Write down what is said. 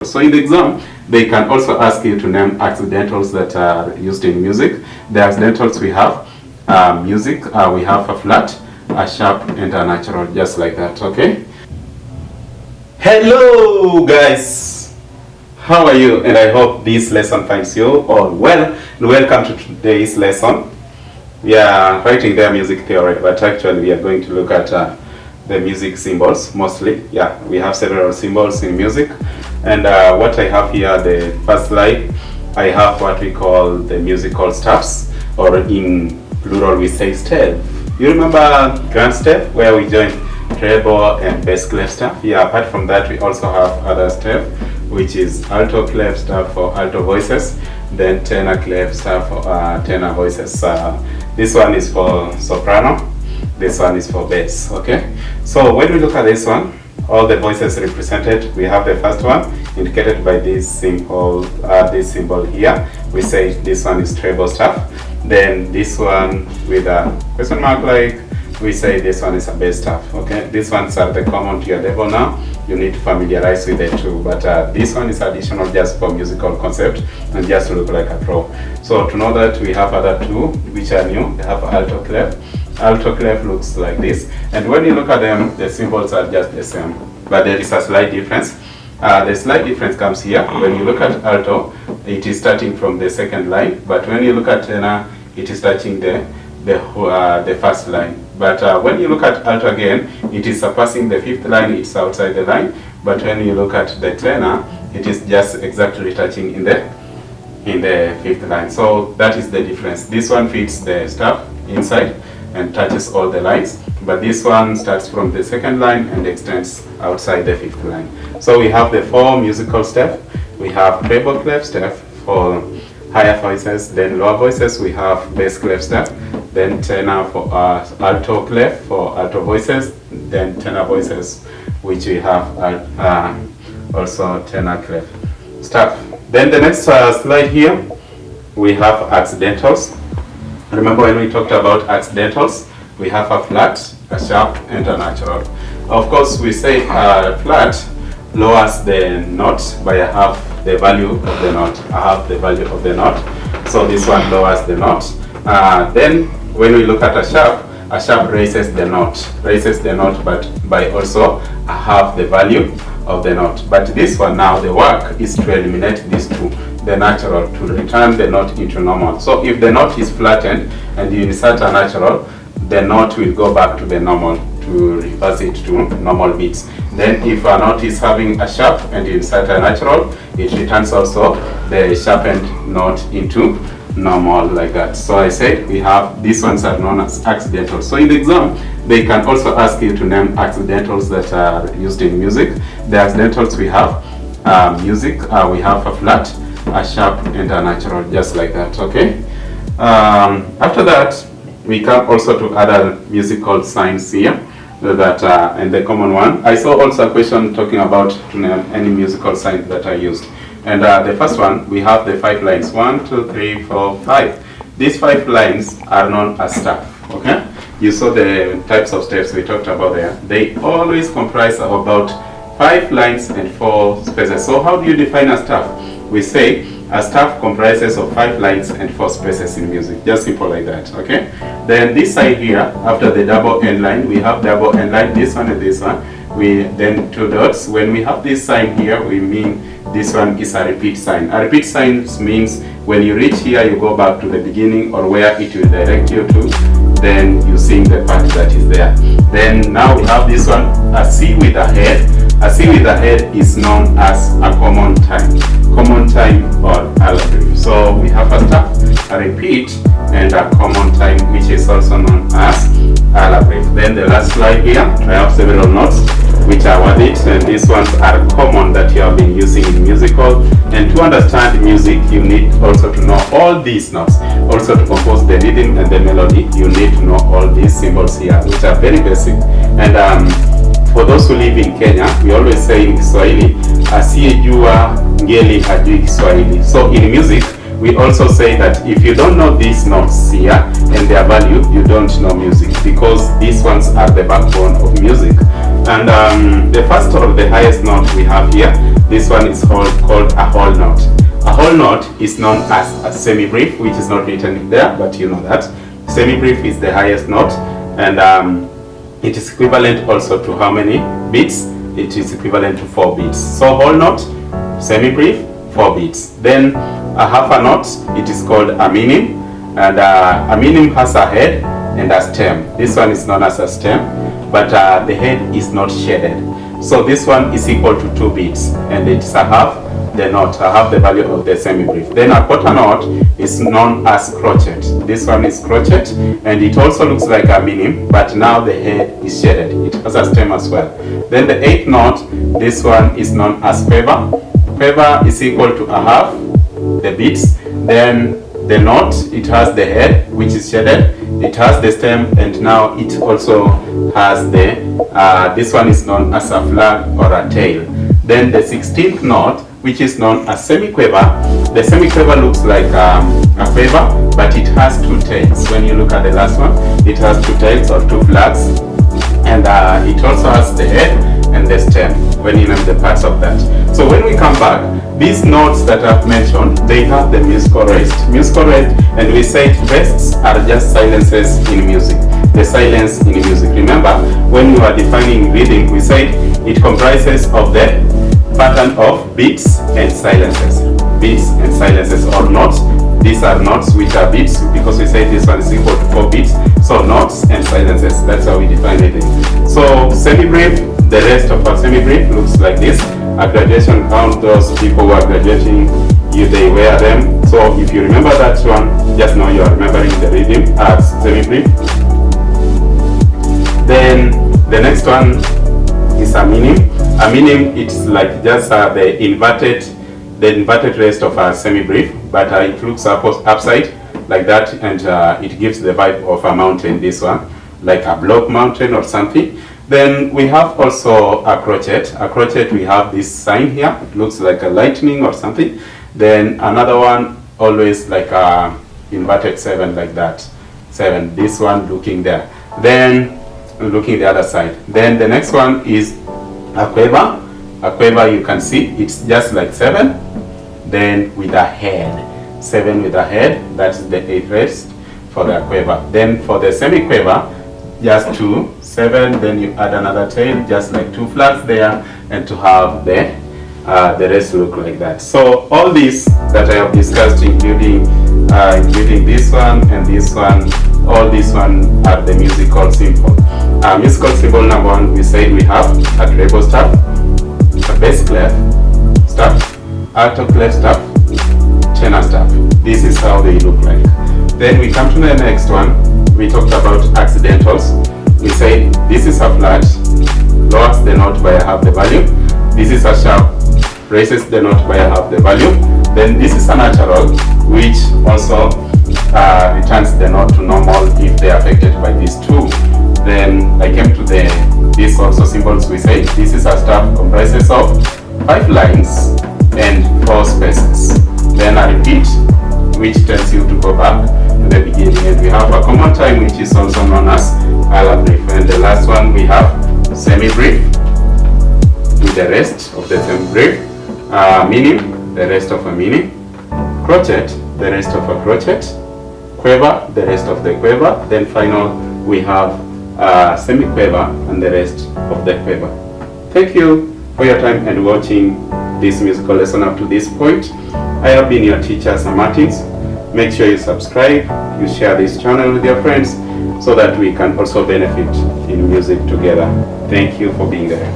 So in the exam, they can also ask you to name accidentals that are used in music. The accidentals we have music, we have a flat, a sharp, and a natural, just like that, okay? Hello guys! How are you? And I hope this lesson finds you all well. And welcome to today's lesson. We are writing their music theory, but actually we are going to look at the music symbols mostly. Yeah, we have several symbols in music. And what I have here, the first slide, I have what we call the musical staffs, or in plural we say stave. You remember grand stave, where we join treble and bass clef staff? Yeah, apart from that, we also have other stave, which is alto clef staff for alto voices, then tenor clef staff for tenor voices. This one is for soprano, this one is for bass, okay? So when we look at this one, all the voices represented, we have the first one indicated by this symbol here. We say this one is treble staff. Then this one with a question mark, like we say this one is a bass staff. Okay, these ones are the common to your level now. You need to familiarize with it too. But this one is additional just for musical concept and just to look like a pro. So to know that, we have other two which are new. They have alto clef. Alto clef looks like this, and when you look at them, the symbols are just the same, but there is a slight difference. The slight difference comes here. When you look at alto, it is starting from the second line, but when you look at tenor, it is touching the first line. But when you look at alto again, it is surpassing the fifth line, it's outside the line. But when you look at the tenor, it is just exactly touching in the fifth line. So that is the difference. This one fits the staff inside and touches all the lines, but this one starts from the second line and extends outside the fifth line. So we have the four musical staff. We have treble clef staff for higher voices, then lower voices we have bass clef staff, then tenor for alto clef for alto voices, then tenor voices which we have also tenor clef staff. Then the next slide here, we have accidentals. Remember when we talked about accidentals, we have a flat, a sharp, and a natural. Of course, we say flat lowers the note by a half the value of the note, So this one lowers the note. Then when we look at a sharp raises the note, but by also a half the value of the note. But this one now, the work is to eliminate these two, the natural, to return the note into normal. So if the note is flattened and you insert a natural, the note will go back to the normal, to reverse it to normal beats. Then if a note is having a sharp and you insert a natural, it returns also the sharpened note into normal, like that. So I said we have, these ones are known as accidentals. So in the exam, they can also ask you to name accidentals that are used in music. The accidentals we have music, we have a flat, a sharp, and a natural, just like that, okay? After that, we come also to other musical signs here that and the common one. I saw also a question talking about to name any musical signs that are used. And the first one, we have the 5 lines. 1, 2, 3, 4, 5. These 5 lines are known as staff, okay? You saw the types of steps we talked about there. They always comprise of about 5 lines and 4 spaces. So how do you define a staff? We say a staff comprises of 5 lines and 4 spaces in music. Just simple like that, okay? Then this side here, after the double end line, we have double end line, this one and this one. We then 2 dots. When we have this sign here, we mean this one is a repeat sign. A repeat sign means when you reach here, you go back to the beginning or where it will direct you to, then you sing the part that is there. Then now we have this one, a C with a head. A C with a head is known as a common time or alabrief. So we have a staff, a repeat, and a common time, which is also known as alabrief. Then the last slide here, I have several notes which are worth it, and these ones are common that you have been using in musical. And to understand music, you need also to know all these notes. Also to compose the rhythm and the melody, you need to know all these symbols here, which are very basic. And for those who live in Kenya, we always say in Kiswahili, asiyejua ngeli hajui Kiswahili. So in music, we also say that if you don't know these notes here and their value, you don't know music, because these ones are the backbone of music. And the first or the highest note we have here, This one is called a whole note. A whole note is known as a semi-brief, which is not written there, but you know that. Semi-brief is the highest note, and it is equivalent also to how many beats? It is equivalent to 4 beats. So whole note, semi-brief, 4 beats. Then a half a note, it is called a minim, and a minim has a head and a stem. This one is known as a stem, but the head is not shaded. So this one is equal to 2 beats, and it's a half the note, a half the value of the semi-brief. Then a quarter note is known as crotchet. This one is crotchet, and it also looks like a minim, but now the head is shaded. It has a stem as well. Then the eighth note, this one is known as quiver. Quiver is equal to a half the beats. Then the note, it has the head, which is shaded. It has the stem, and now it also has the, this one is known as a flag or a tail. Then the 16th note, which is known as semiquaver. The semiquaver looks like a quiver, but it has 2 tails. When you look at the last one, it has 2 tails or 2 flags, and it also has the head and the stem when you name the parts of that. So when we come back, these notes that I've mentioned, they have the musical rest. Musical rest, and we said rests are just silences in music. The silence in music. Remember, when we were defining rhythm, we said it comprises of the pattern of beats and silences. Beats and silences, or notes. These are notes which are beats, because we say this one is equal to 4 beats. So notes and silences, that's how we define it. So semi-brief, the rest of our semi-brief looks like this. A graduation gown, those people who are graduating, they wear them. So if you remember that one, just know you are remembering the rhythm as semi-brief. Then the next one is a minim. A minim, it's like just the inverted rest of a semi-brief, but it looks upside like that, and it gives the vibe of a mountain, this one, like a block mountain or something. Then we have also a crotchet. A crotchet, we have this sign here. It looks like a lightning or something. Then another one, always like a inverted 7 like that. 7, this one looking there. Then looking the other side. Then the next one is a quiver. A quiver, you can see, it's just like 7. Then with a head. 7 with a head, that's the 8th rest for the quiver. Then for the semi-quiver, just 2, 7, then you add another tail, just like 2 flags there, and to have the rest look like that. So all these that I have discussed, including this one and this one, all these one are the musical symbol. Musical symbol number 1, we said we have a treble staff, a bass clef staff, alto clef staff, tenor staff. This is how they look like. Then we come to the next one. We talked about accidentals. We said this is a flat, lowers the note by half the value. This is a sharp, raises the note by half the value. Then this is a natural, which also returns the note to normal if they are affected by these 2. Then I came to these also symbols. We say this is a staff, comprises of 5 lines and 4 spaces. Then a repeat, which tells you to go back to the beginning. And we have a common time, which is also known as ala-brief. And the last one, we have semi-brief with the rest of the semi-brief, minim, the rest of a minim, crotchet, the rest of a crotchet, quiver, the rest of the quiver. Then final, we have semi-quiver and the rest of the quiver. Thank you for your time and watching this musical lesson up to this point. I have been your teacher, Sam Martins. Make sure you subscribe, you share this channel with your friends so that we can also benefit in music together. Thank you for being there.